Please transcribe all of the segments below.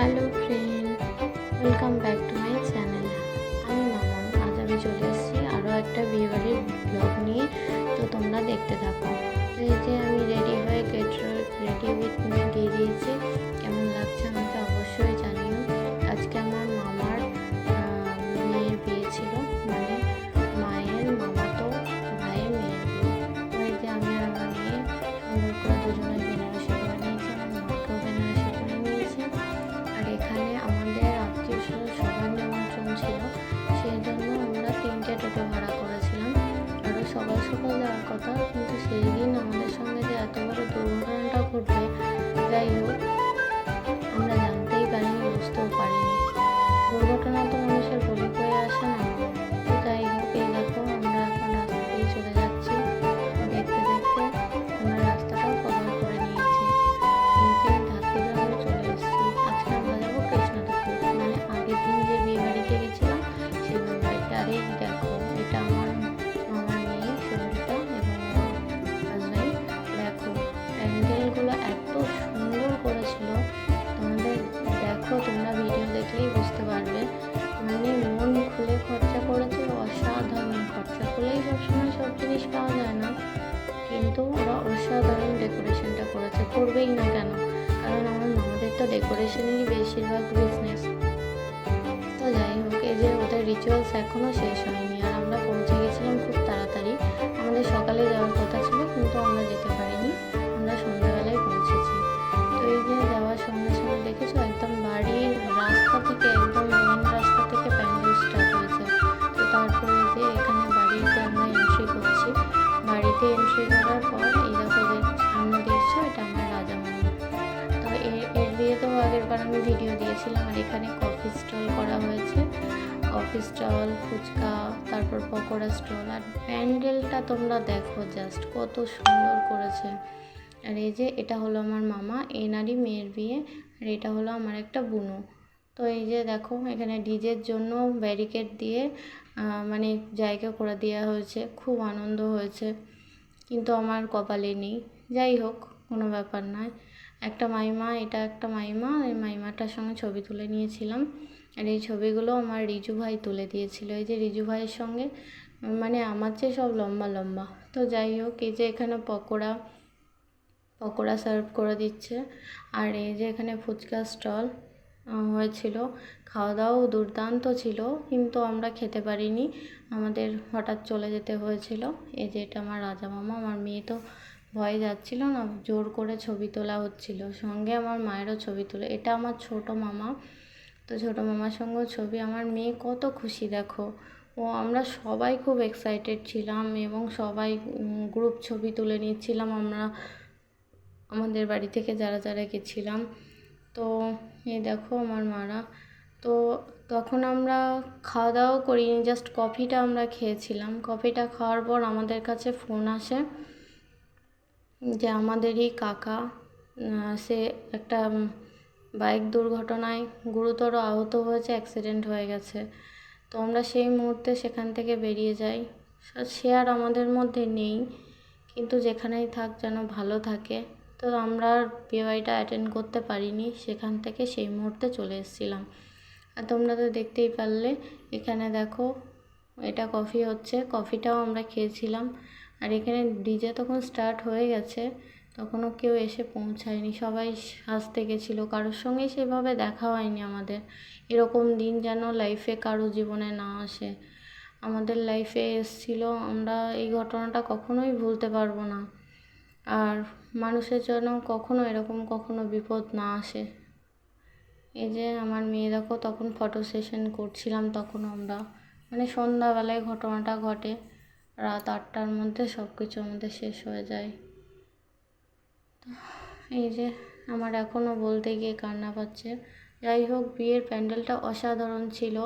Hello friend, welcome back to my channel. আমি মামন। আজ আমি চলে এসেছি আরও একটা বিয়েবাড়ির ব্লগ নিয়ে। তো তোমরা দেখতে থাকো। তো এই যে আমি রেডি হয়ে রেডি উইথ মি দিয়ে দিয়েছি। কেমন লাগছে আমাকে অবশ্যই জানিও। আজকে আমার মামার মেয়ের বিয়ে ছিল, মানে মায়ের মামাতো ভাইয়ের মেয়ের বিয়ে। তো এই যে আমি আর আমার মেয়ে সুন্দর করে দুজনে বেনারসি করে নিয়েছি, আমার মাকেও বেনারসি করে নিয়েছি। আর এখানে আমাদের আত্মীয়স্বজন সবার নিমন্ত্রণ ছিল, সেই জন্য আমরা 3টে টোটো ভাড়া করেছিলাম। আরও সকাল সকাল যাওয়ার কথা, কিন্তু সেই দিন আমাদের সঙ্গে যে এত বড় দুর্ঘটনাটা ঘটবে, যাই হোক আমরা জানতেই পারিনি, বুঝতেও পারিনি। দুর্ঘটনা তো মানুষের বলে বয়ে আসে না। তো যাই হোক, এই দেখো আমরা এখন রাস্তা দিয়ে চলে যাচ্ছি। দেখতে দেখতে আমরা রাস্তাটাও কভার করে নিয়েছি। এই যে ধাত্রীগ্রামে চলে এসেছি। আজকে আমরা যাবো কৃষ্ণপুর, মানে আগের দিন যে বিয়ে বাড়িতে গেছিলাম সেই বিয়ে বাড়িতে। আর এই দেখো, এটা আমার মামার মেয়ে সঙ্গীতা এবং হাজব্যান্ড। দেখো প্যান্ডেলগুলো এত সুন্দর করেছিল, তোমাদের দেখো, তোমরা ভিডিও দেখলেই বুঝতে পারবে। মানে মন খুলে খরচা করেছে, অসাধারণ খরচা করলেই সবসময় সব জিনিস পাওয়া যায় না, কিন্তু ওরা অসাধারণ ডেকোরেশনটা করেছে। করবেই না কেন, কারণ আমার মামাদের তো ডেকোরেশনেরই বেশিরভাগ বিজনেস। তো যাই হোক, এই যে ওদের রিচুয়ালস এখনও শেষ হয়নি, আর আমরা পৌঁছে গেছিলাম খুব তাড়াতাড়ি। আমাদের সকালে যাওয়ার কথা ছিল, কিন্তু আমরা যেতে পারিনি, আমরা সন্ধ্যাবেলায় পৌঁছেছি। তো এই যে যাওয়ার সঙ্গে সঙ্গে দেখেছো, একদম বাড়ির রাস্তা থেকে, একদম মেন রাস্তা থেকে প্যান্ডেল স্টার্ট হয়েছে। তো তারপরে যে এখানে বাড়িতে আমরা এন্ট্রি করছি। বাড়িতে এন্ট্রি করার পর এই দেখো যে সামনে দেখছো, এটা আমার রাজামণি। তো এর বিয়েতেও আগের বার আমি ভিডিও দিয়েছিলাম। আর এখানে কফি স্টল করা হয়েছে, কফি স্টল, ফুচকা, তারপর পকোড়া স্টল। আর প্যান্ডেলটা তোমরা দেখো, জাস্ট কত সুন্দর করেছে। আর এই যে এটা হলো আমার মামা, এনারই মেয়ের বিয়ে। আর এটা হলো আমার একটা বুনো। তো এই যে দেখো, এখানে ডিজের জন্য ব্যারিকেড দিয়ে মানে জায়গা করে দেওয়া হয়েছে, খুব আনন্দ হয়েছে, কিন্তু আমার কপালে নেই। যাই হোক, কোনো ব্যাপার নয়। একটা মাইমা, এটা একটা মাইমা, এই মাইমাটার সঙ্গে ছবি তুলে নিয়েছিলাম। আর এই ছবিগুলো আমার রিজু ভাই তুলে দিয়েছিল। এই যে রিজু ভাইয়ের সঙ্গে, মানে আমার চেয়ে সব লম্বা লম্বা। তো যাই হোক, এই যে এখানে পকোড়া পকোড়া সার্ভ করে দিচ্ছে। আর এই যে এখানে ফুচকা স্টল হয়েছিল, খাওয়া দাওয়াও দুর্দান্ত ছিল, কিন্তু আমরা খেতে পারিনি, আমাদের হঠাৎ চলে যেতে হয়েছিল। এই যে এটা আমার রাজা মামা। আমার মেয়ে তো ভয়ে যাচ্ছিল না, জোর করে ছবি তোলা হচ্ছিল, সঙ্গে আমার মায়েরও ছবি তুলে। এটা আমার ছোট মামা। তো ছোটো মামার সঙ্গেও ছবি। আমার মেয়ে কত খুশি দেখো, ও আমরা সবাই খুব এক্সাইটেড ছিলাম, এবং সবাই গ্রুপ ছবি তুলে নিচ্ছিলাম আমরা আমাদের বাড়ি থেকে যারা যারা গেছিলাম। তো এই দেখো আমার মারা। তো তখন আমরা খাওয়া দাওয়াও করিনি, জাস্ট কফিটা আমরা খেয়েছিলাম। কফিটা খাওয়ার পর আমাদের কাছে ফোন আসে যে আমাদেরই কাকা, সে একটা বাইক দুর্ঘটনায় গুরুতর আহত হয়েছে, অ্যাক্সিডেন্ট হয়ে গেছে। তো আমরা সেই মুহূর্তে সেখান থেকে বেরিয়ে যাই। সে আর আমাদের মধ্যে নেই, কিন্তু যেখানেই থাক যেন ভালো থাকে। তো আমরা আর বিয়েবাড়িটা অ্যাটেন্ড করতে পারিনি, সেখান থেকে সেই মুহূর্তে চলে এসেছিলাম। আর তোমরা তো দেখতেই পারলে, এখানে দেখো এটা কফি হচ্ছে, কফিটাও আমরা খেয়েছিলাম। আর এখানে ডিজে তখন স্টার্ট হয়ে গেছে, তখনও কেউ এসে পৌঁছায়নি, সবাই সাজতে গেছিলো, কারোর সঙ্গেই সেভাবে দেখা হয়নি আমাদের। এরকম দিন যেন লাইফে কারো জীবনে না আসে, আমাদের লাইফে এসেছিলো। আমরা এই ঘটনাটা কখনোই ভুলতে পারবো না। আর মানুষের জন্য কখনো এরকম কখনো বিপদ না আসে। এই যে আমার মেয়ে দেখো, তখন ফটো সেশন করছিলাম, তখন আমরা, মানে সন্ধ্যাবেলায় ঘটনাটা ঘটে, রাত 8টার মধ্যে সব কিছু আমাদের শেষ হয়ে যায়। এই যে আমার এখনও বলতে গিয়ে কান্না পাচ্ছে। যাই হোক, বিয়ের প্যান্ডেলটা অসাধারণ ছিল।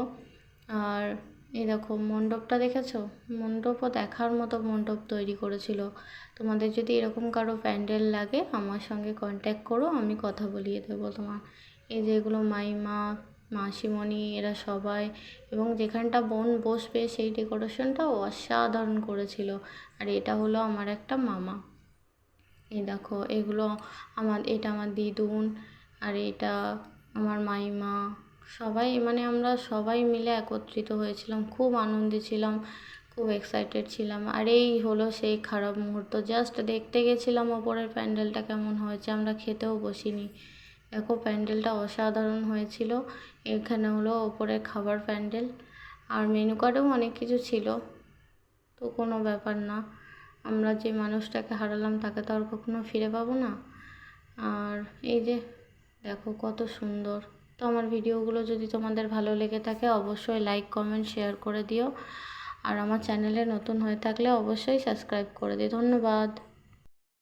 আর এই দেখো মণ্ডপটা দেখেছো, মণ্ডপও দেখার মতো মণ্ডপ তৈরি করেছিল। তোমাদের যদি এরকম কারো প্যান্ডেল লাগে, আমার সঙ্গে কন্ট্যাক্ট করো, আমি কথা বলিয়ে দেবো তোমার। এই যে এগুলো মাইমা, মাসিমণি, এরা সবাই, এবং যেখানটা বোন বসবে সেই ডেকোরেশনটাও অসাধারণ করেছিল। আর এটা হলো আমার একটা মামা। এই দেখো এগুলো এটা আমার দিদুন, আর এটা আমার মাইমা সবাই, মানে আমরা সবাই মিলে একত্রিত হয়েছিলাম, খুব আনন্দে ছিলাম, খুব এক্সাইটেড ছিলাম। আর এই হলো সেই খারাপ মুহূর্ত, জাস্ট দেখতে গেছিলাম ওপরের প্যান্ডেলটা কেমন হয়েছে, আমরা খেতেও বসিনি। দেখো প্যান্ডেলটা অসাধারণ হয়েছিল। এখানে হলো ওপরে খাবার প্যান্ডেল, আর মেনু কার্ডেও অনেক কিছু ছিল, তো কোনো ব্যাপার না। আমরা যে মানুষটাকে হারালাম তাকে তো আর কখনো ফিরে পাবো না। আর এই যে দেখো কত সুন্দর। তো আমার ভিডিওগুলো যদি তোমাদের ভালো লেগে থাকে অবশ্যই লাইক কমেন্ট শেয়ার করে দিও, আর আমার চ্যানেলে নতুন হয়ে থাকলে অবশ্যই সাবস্ক্রাইব করে দিও। ধন্যবাদ।